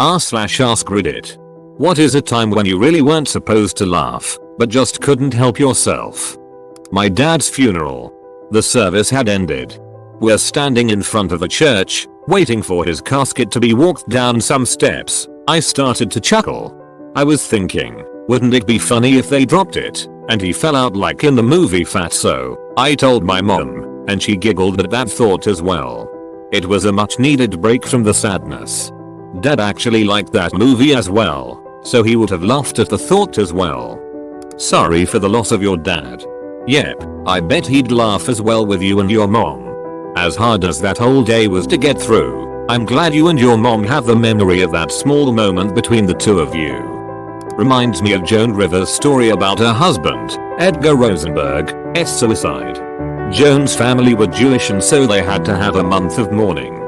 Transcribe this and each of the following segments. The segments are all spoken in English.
r/askreddit. What is a time when you really weren't supposed to laugh, but just couldn't help yourself? My dad's funeral. The service had ended. We're standing in front of a church, waiting for his casket to be walked down some steps. I started to chuckle. I was thinking, wouldn't it be funny if they dropped it, and he fell out like in the movie Fatso? I told my mom, and she giggled at that thought as well. It was a much needed break from the sadness. Dad actually liked that movie as well, so he would have laughed at the thought as well. Sorry for the loss of your dad. Yep, I bet he'd laugh as well with you and your mom. As hard as that whole day was to get through, I'm glad you and your mom have the memory of that small moment between the two of you. Reminds me of Joan Rivers' story about her husband, Edgar Rosenberg's suicide. Joan's family were Jewish and so they had to have a month of mourning.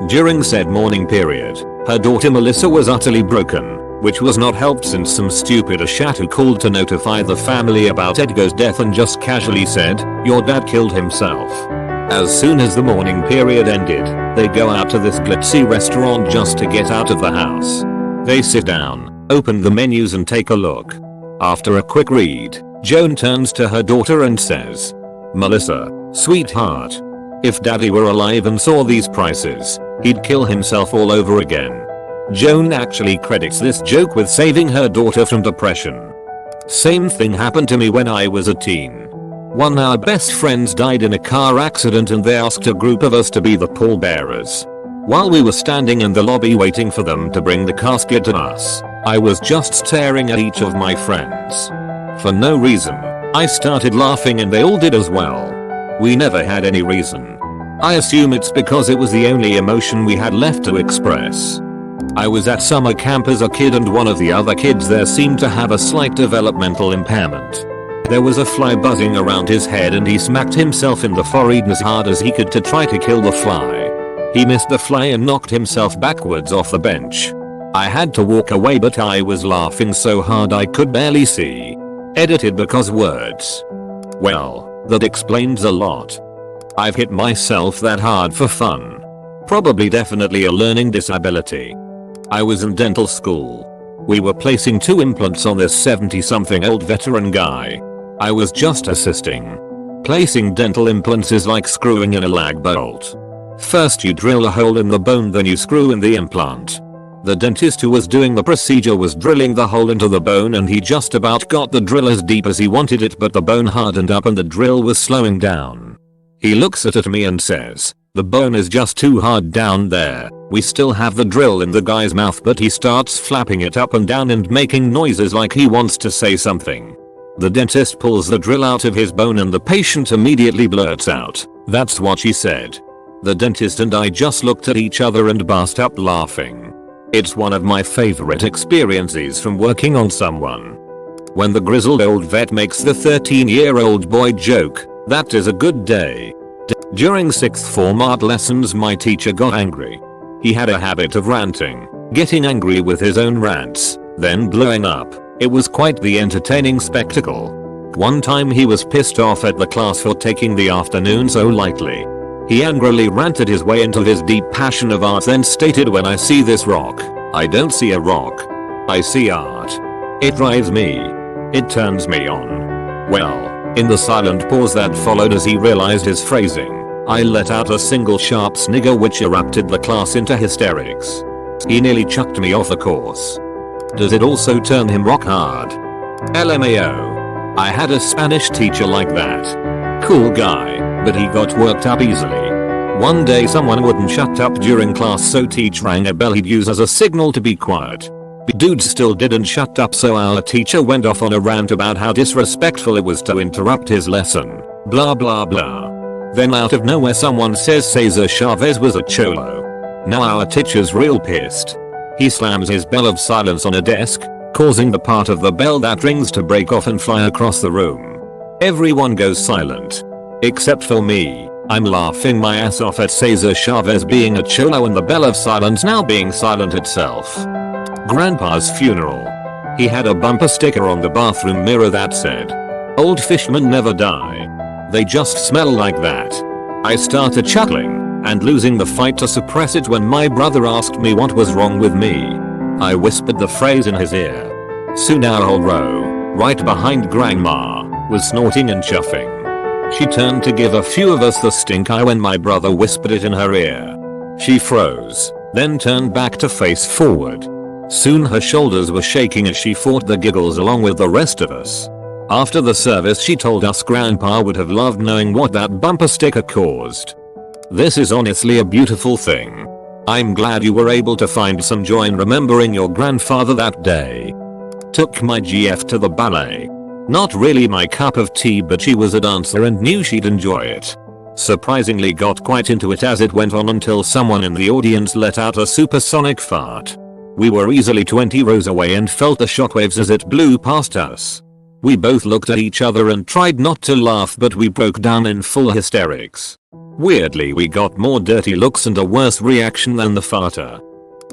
During said mourning period, her daughter Melissa was utterly broken, which was not helped since some stupid ashat who called to notify the family about Edgar's death and just casually said, "Your dad killed himself." As soon as the mourning period ended, they go out to this glitzy restaurant just to get out of the house. They sit down, open the menus and take a look. After a quick read, Joan turns to her daughter and says, "Melissa, sweetheart, if daddy were alive and saw these prices, he'd kill himself all over again." Joan actually credits this joke with saving her daughter from depression. Same thing happened to me when I was a teen. One of our best friends died in a car accident and they asked a group of us to be the pallbearers. While we were standing in the lobby waiting for them to bring the casket to us, I was just staring at each of my friends. For no reason, I started laughing and they all did as well. We never had any reason. I assume it's because it was the only emotion we had left to express. I was at summer camp as a kid and one of the other kids there seemed to have a slight developmental impairment. There was a fly buzzing around his head and he smacked himself in the forehead as hard as he could to try to kill the fly. He missed the fly and knocked himself backwards off the bench. I had to walk away but I was laughing so hard I could barely see. Edited because words. Well, that explains a lot. I've hit myself that hard for fun. Probably definitely a learning disability. I was in dental school. We were placing 2 implants on this 70-something old veteran guy. I was just assisting. Placing dental implants is like screwing in a lag bolt. First you drill a hole in the bone, then you screw in the implant. The dentist who was doing the procedure was drilling the hole into the bone and he just about got the drill as deep as he wanted it, but the bone hardened up and the drill was slowing down. He looks at me and says, "The bone is just too hard down there." We still have the drill in the guy's mouth but he starts flapping it up and down and making noises like he wants to say something. The dentist pulls the drill out of his bone and the patient immediately blurts out, "That's what she said." The dentist and I just looked at each other and burst up laughing. It's one of my favorite experiences from working on someone. When the grizzled old vet makes the 13-year-old boy joke, that is a good day. During 6th form art lessons my teacher got angry. He had a habit of ranting, getting angry with his own rants, then blowing up. It was quite the entertaining spectacle. One time he was pissed off at the class for taking the afternoon so lightly. He angrily ranted his way into his deep passion of art, then stated, "When I see this rock, I don't see a rock. I see art. It drives me. It turns me on." Well, in the silent pause that followed as he realized his phrasing, I let out a single sharp snigger which erupted the class into hysterics. He nearly chucked me off the course. Does it also turn him rock hard? LMAO. I had a Spanish teacher like that. Cool guy, but he got worked up easily. One day someone wouldn't shut up during class, so teacher rang a bell he'd use as a signal to be quiet. Dude still didn't shut up, so our teacher went off on a rant about how disrespectful it was to interrupt his lesson. Blah blah blah. Then out of nowhere someone says Cesar Chavez was a cholo. Now our teacher's real pissed. He slams his bell of silence on a desk, causing the part of the bell that rings to break off and fly across the room. Everyone goes silent. Except for me. I'm laughing my ass off at Cesar Chavez being a cholo and the bell of silence now being silent itself. Grandpa's funeral. He had a bumper sticker on the bathroom mirror that said, "Old fishermen never die. They just smell like that." I started chuckling and losing the fight to suppress it when my brother asked me what was wrong with me. I whispered the phrase in his ear. Soon our whole row, right behind Grandma, was snorting and chuffing. She turned to give a few of us the stink eye when my brother whispered it in her ear. She froze, then turned back to face forward. Soon her shoulders were shaking as she fought the giggles along with the rest of us. After the service she told us Grandpa would have loved knowing what that bumper sticker caused. This is honestly a beautiful thing. I'm glad you were able to find some joy in remembering your grandfather that day. Took my GF to the ballet. Not really my cup of tea, but she was a dancer and knew she'd enjoy it. Surprisingly got quite into it as it went on until someone in the audience let out a supersonic fart. We were easily 20 rows away and felt the shockwaves as it blew past us. We both looked at each other and tried not to laugh, but we broke down in full hysterics. Weirdly, we got more dirty looks and a worse reaction than the farter.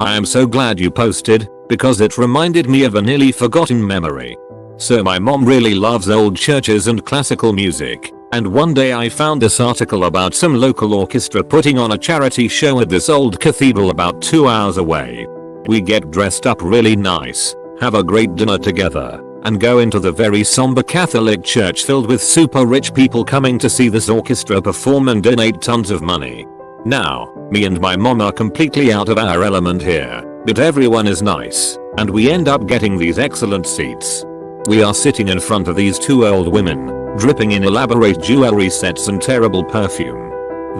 I am so glad you posted, because it reminded me of a nearly forgotten memory. So my mom really loves old churches and classical music, and one day I found this article about some local orchestra putting on a charity show at this old cathedral about 2 hours away. We get dressed up really nice, have a great dinner together, and go into the very somber Catholic church filled with super rich people coming to see this orchestra perform and donate tons of money. Now, me and my mom are completely out of our element here, but everyone is nice, and we end up getting these excellent seats. We are sitting in front of these two old women, dripping in elaborate jewelry sets and terrible perfume.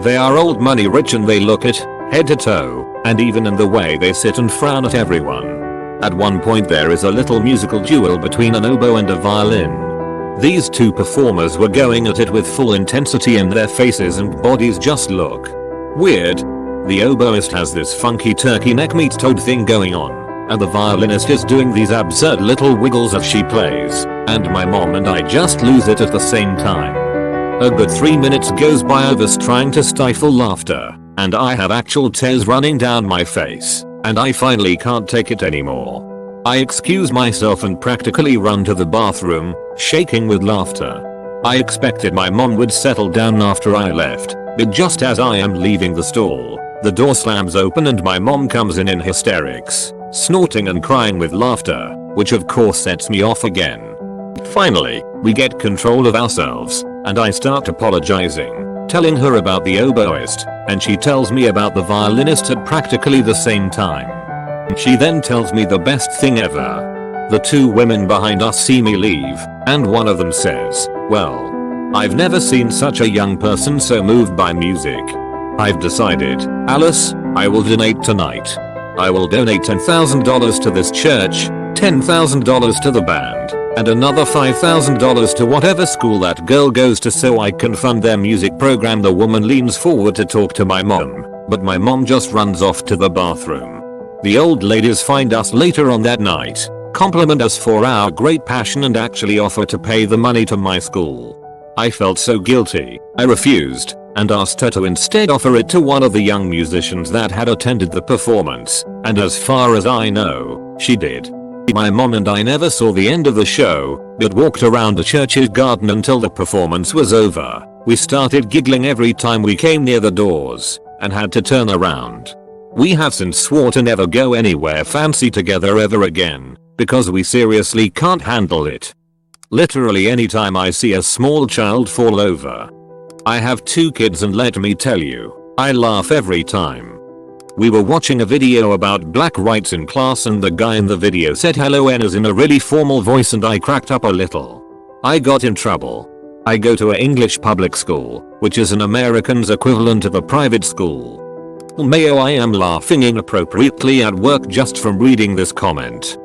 They are old money rich and they look it, head to toe, and even in the way they sit and frown at everyone. At one point there is a little musical duel between an oboe and a violin. These two performers were going at it with full intensity and their faces and bodies just look weird. The oboist has this funky turkey neck meat toad thing going on, and the violinist is doing these absurd little wiggles as she plays, and my mom and I just lose it at the same time. A good 3 minutes goes by of us trying to stifle laughter, and I have actual tears running down my face, and I finally can't take it anymore. I excuse myself and practically run to the bathroom, shaking with laughter. I expected my mom would settle down after I left, but just as I am leaving the stall, the door slams open and my mom comes in hysterics, snorting and crying with laughter, which of course sets me off again. Finally, we get control of ourselves, and I start apologizing, telling her about the oboist, and she tells me about the violinist at practically the same time. She then tells me the best thing ever. The two women behind us see me leave, and one of them says, "Well, I've never seen such a young person so moved by music. I've decided, Alice, I will donate tonight. I will donate $10,000 to this church, $10,000 to the band, and another $5,000 to whatever school that girl goes to so I can fund their music program." The woman leans forward to talk to my mom, but my mom just runs off to the bathroom. The old ladies find us later on that night, compliment us for our great passion and actually offer to pay the money to my school. I felt so guilty, I refused, and asked her to instead offer it to one of the young musicians that had attended the performance, and as far as I know, she did. My mom and I never saw the end of the show, but walked around the church's garden until the performance was over. We started giggling every time we came near the doors, and had to turn around. We have since swore to never go anywhere fancy together ever again, because we seriously can't handle it. Literally anytime I see a small child fall over. I have 2 kids and let me tell you, I laugh every time. We were watching a video about black rights in class and the guy in the video said hello N's in a really formal voice and I cracked up a little. I got in trouble. I go to a English public school, which is an American's equivalent of a private school. Mayo, I am laughing inappropriately at work just from reading this comment.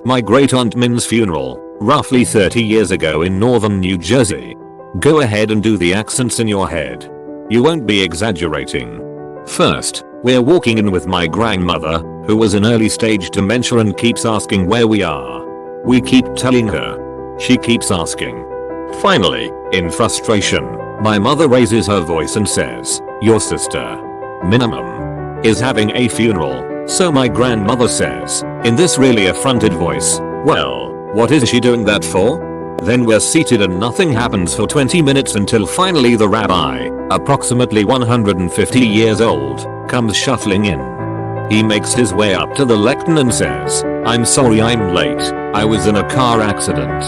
My great aunt Min's funeral, roughly 30 years ago in northern New Jersey. Go ahead and do the accents in your head. You won't be exaggerating. First, we're walking in with my grandmother, who was in early stage dementia and keeps asking where we are. We keep telling her. She keeps asking. Finally, in frustration, my mother raises her voice and says, "Your sister, minimum, is having a funeral." So my grandmother says, in this really affronted voice, "Well, what is she doing that for?" Then we're seated and nothing happens for 20 minutes until finally the rabbi, approximately 150 years old, comes shuffling in. He makes his way up to the lectern and says, I'm sorry I'm late. I was in a car accident.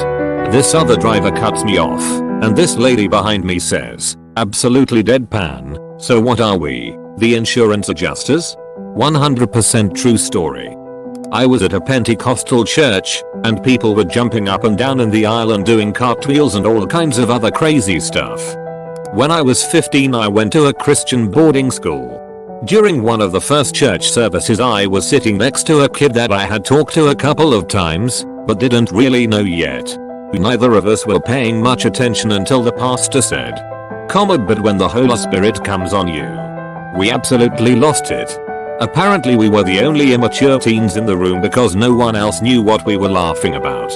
This other driver cuts me off, and this lady behind me says, absolutely deadpan, so what are we, the insurance adjusters? 100% true story. I was at a Pentecostal church, and people were jumping up and down in the aisle and doing cartwheels and all kinds of other crazy stuff. When I was 15 I went to a Christian boarding school. During one of the first church services I was sitting next to a kid that I had talked to a couple of times, but didn't really know yet. Neither of us were paying much attention until the pastor said, but when the Holy Spirit comes on you. We absolutely lost it. Apparently we were the only immature teens in the room because no one else knew what we were laughing about.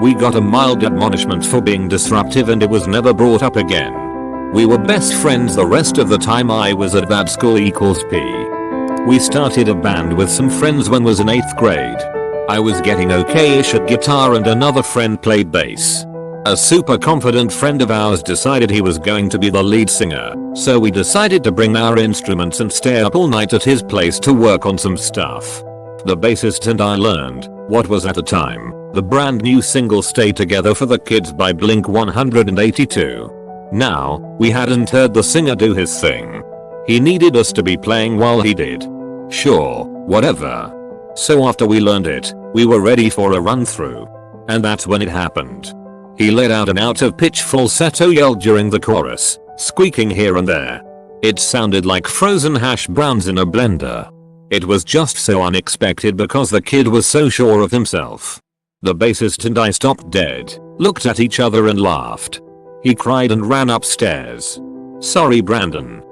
We got a mild admonishment for being disruptive and it was never brought up again. We were best friends the rest of the time I was at that school equals P. We started a band with some friends when was in 8th grade. I was getting okay-ish at guitar and another friend played bass. A super confident friend of ours decided he was going to be the lead singer, so we decided to bring our instruments and stay up all night at his place to work on some stuff. The bassist and I learned what was at the time the brand new single Stay Together for the Kids by Blink 182. Now, we hadn't heard the singer do his thing. He needed us to be playing while he did. Sure, whatever. So after we learned it, we were ready for a run through. And that's when it happened. He let out an out-of-pitch falsetto yell during the chorus, squeaking here and there. It sounded like frozen hash browns in a blender. It was just so unexpected because the kid was so sure of himself. The bassist and I stopped dead, looked at each other and laughed. He cried and ran upstairs. Sorry Brandon.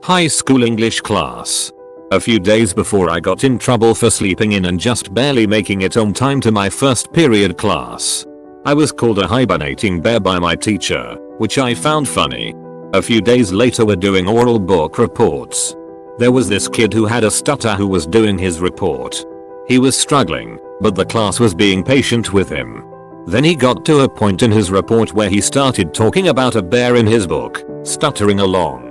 High school English class. A few days before I got in trouble for sleeping in and just barely making it on time to my first period class. I was called a hibernating bear by my teacher, which I found funny. A few days later we're doing oral book reports. There was this kid who had a stutter who was doing his report. He was struggling, but the class was being patient with him. Then he got to a point in his report where he started talking about a bear in his book, stuttering along.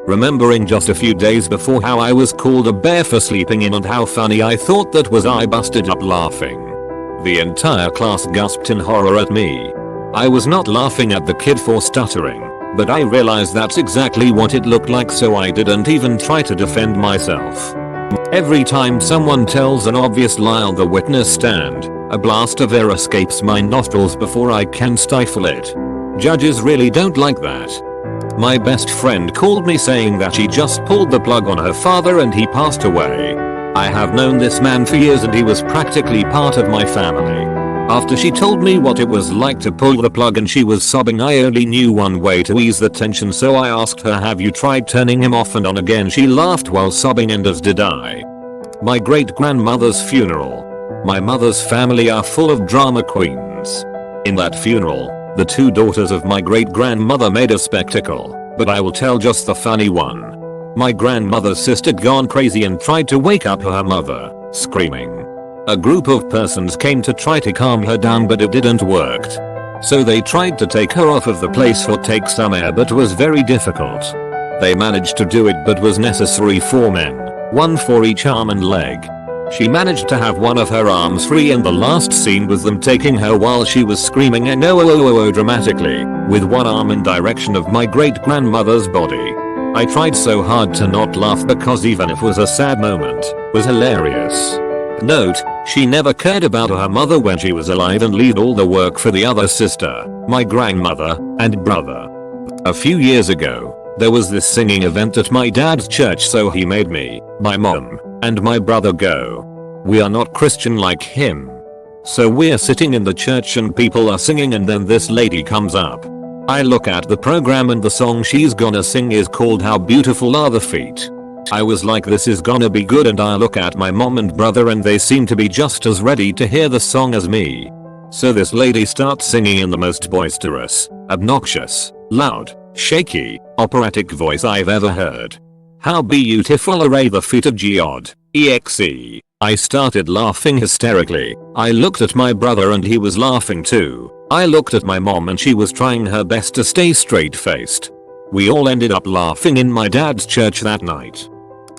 Remembering just a few days before how I was called a bear for sleeping in and how funny I thought that was, I busted up laughing. The entire class gasped in horror at me. I was not laughing at the kid for stuttering, but I realized that's exactly what it looked like, so I didn't even try to defend myself. Every time someone tells an obvious lie on the witness stand, a blast of air escapes my nostrils before I can stifle it. Judges really don't like that. My best friend called me saying that she just pulled the plug on her father and he passed away. I have known this man for years and he was practically part of my family. After she told me what it was like to pull the plug and she was sobbing, I only knew one way to ease the tension, so I asked her, have you tried turning him off and on again? She laughed while sobbing, and as did I. My great grandmother's funeral. My mother's family are full of drama queens. In that funeral, the two daughters of my great grandmother made a spectacle, but I will tell just the funny one. My grandmother's sister gone crazy and tried to wake up her mother, screaming. A group of persons came to try to calm her down, but it didn't work. So they tried to take her off of the place for take some air, but was very difficult. They managed to do it, but was necessary 4 men, one for each arm and leg. She managed to have one of her arms free, and the last scene was them taking her while she was screaming and dramatically, with one arm in direction of my great grandmother's body. I tried so hard to not laugh because even if it was a sad moment, it was hilarious. Note, she never cared about her mother when she was alive and left all the work for the other sister, my grandmother, and brother. A few years ago, there was this singing event at my dad's church, so he made me, my mom, and my brother go. We are not Christian like him. So we're sitting in the church and people are singing, and then this lady comes up. I look at the program and the song she's gonna sing is called How Beautiful Are the Feet. I was like, this is gonna be good, and I look at my mom and brother and they seem to be just as ready to hear the song as me. So this lady starts singing in the most boisterous, obnoxious, loud, shaky, operatic voice I've ever heard. How beautiful are the feet of God, exe. I started laughing hysterically. I looked at my brother and he was laughing too. I looked at my mom and she was trying her best to stay straight-faced. We all ended up laughing in my dad's church that night.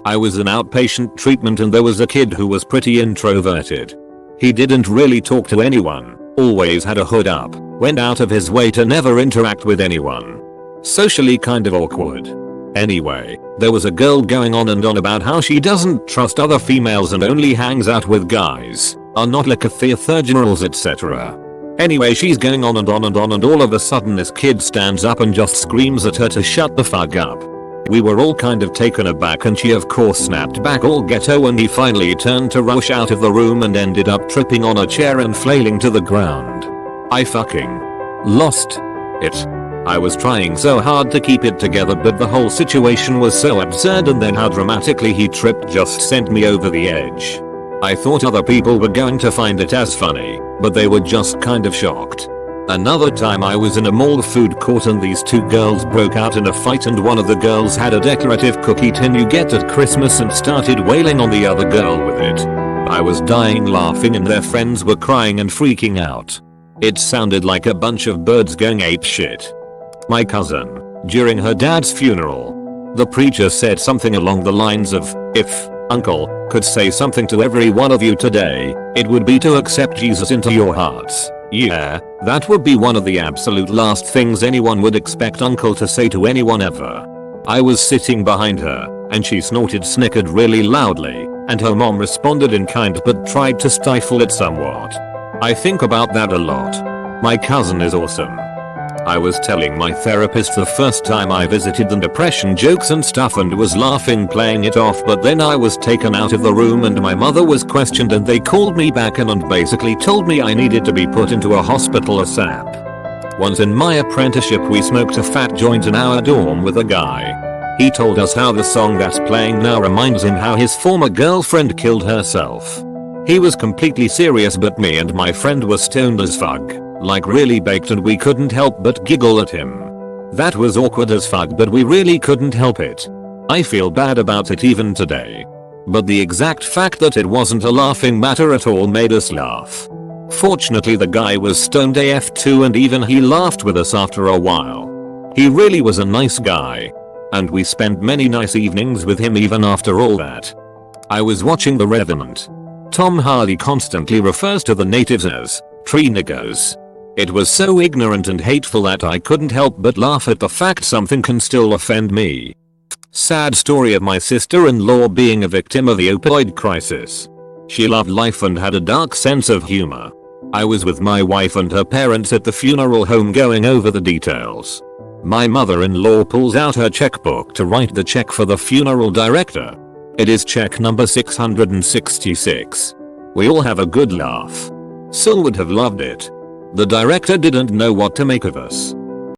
I was in outpatient treatment and there was a kid who was pretty introverted. He didn't really talk to anyone, always had a hood up, went out of his way to never interact with anyone. Socially kind of awkward. Anyway, there was a girl going on and on about how she doesn't trust other females and only hangs out with guys, are not like a theathurginals etc. Anyway, she's going on and on and on, and all of a sudden this kid stands up and just screams at her to shut the fuck up. We were all kind of taken aback, and she of course snapped back all ghetto when he finally turned to rush out of the room and ended up tripping on a chair and flailing to the ground. I fucking lost it. I was trying so hard to keep it together, but the whole situation was so absurd, and then how dramatically he tripped just sent me over the edge. I thought other people were going to find it as funny, but they were just kind of shocked. Another time I was in a mall food court and these two girls broke out in a fight, and one of the girls had a decorative cookie tin you get at Christmas and started wailing on the other girl with it. I was dying laughing and their friends were crying and freaking out. It sounded like a bunch of birds going apeshit. My cousin, during her dad's funeral, the preacher said something along the lines of, "If Uncle could say something to every one of you today, it would be to accept Jesus into your hearts." Yeah, that would be one of the absolute last things anyone would expect Uncle to say to anyone ever. I was sitting behind her, and she snickered really loudly, and her mom responded in kind but tried to stifle it somewhat. I think about that a lot. My cousin is awesome. I was telling my therapist the first time I visited the depression jokes and stuff and was laughing playing it off, but then I was taken out of the room and my mother was questioned and they called me back in and basically told me I needed to be put into a hospital ASAP. Once in my apprenticeship we smoked a fat joint in our dorm with a guy. He told us how the song that's playing now reminds him how his former girlfriend killed herself. He was completely serious, but me and my friend were stoned as fuck. Like really baked, and we couldn't help but giggle at him. That was awkward as fuck, but we really couldn't help it. I feel bad about it even today. But the exact fact that it wasn't a laughing matter at all made us laugh. Fortunately the guy was stoned AF too, and even he laughed with us after a while. He really was a nice guy. And we spent many nice evenings with him even after all that. I was watching The Revenant. Tom Hardy constantly refers to the natives as tree niggers. It was so ignorant and hateful that I couldn't help but laugh at the fact something can still offend me. Sad story of my sister-in-law being a victim of the opioid crisis. She loved life and had a dark sense of humor. I was with my wife and her parents at the funeral home going over the details. My mother-in-law pulls out her checkbook to write the check for the funeral director. It is check number 666. We all have a good laugh. Sil would have loved it. The director didn't know what to make of us.